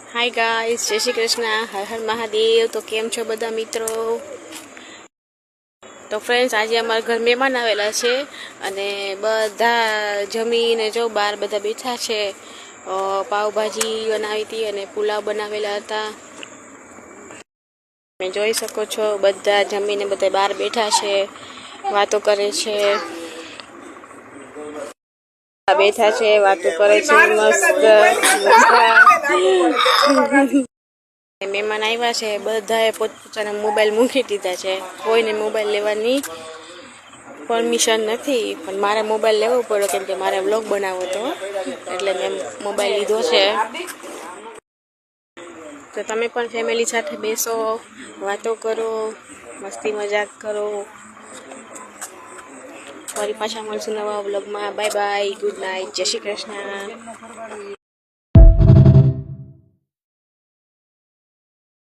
Hi guys, जय श्री कृष्ण, हर हर महादेव। तो केम छो बधा मित्रों? तो फ्रेंड्स, आज अमारा घर मेहमान आवेला छे अने बधा जमीने जो बार बधा बैठा छे। पावभाजी बनावी थी अने पुलाव बनावेला हता। તમે જોઈ શકો છો બધા જમીને બધા બહાર બેઠા છે, વાતો કરે છે, બેઠા છે, વાતો કરે છે મસ્ત। મહેમાન આવ્યા છે, બધાએ પોતપોતાના મોબાઈલ મૂકી દીધા છે। કોઈને મોબાઈલ લેવાની પરમિશન નથી, પણ મારે મોબાઈલ લેવો પડ્યો કેમ કે મારે વ્લોગ બનાવવો હતો, એટલે મેં મોબાઈલ લીધો છે। તો તમે પણ ફેમિલી સાથે બેસો, વાતો કરો, મસ્તી મજાક કરો। ફરી પાછા મળશું નવા વ્લોગમાં। બાય બાય, ગુડ નાઇટ, જય શ્રી કૃષ્ણ।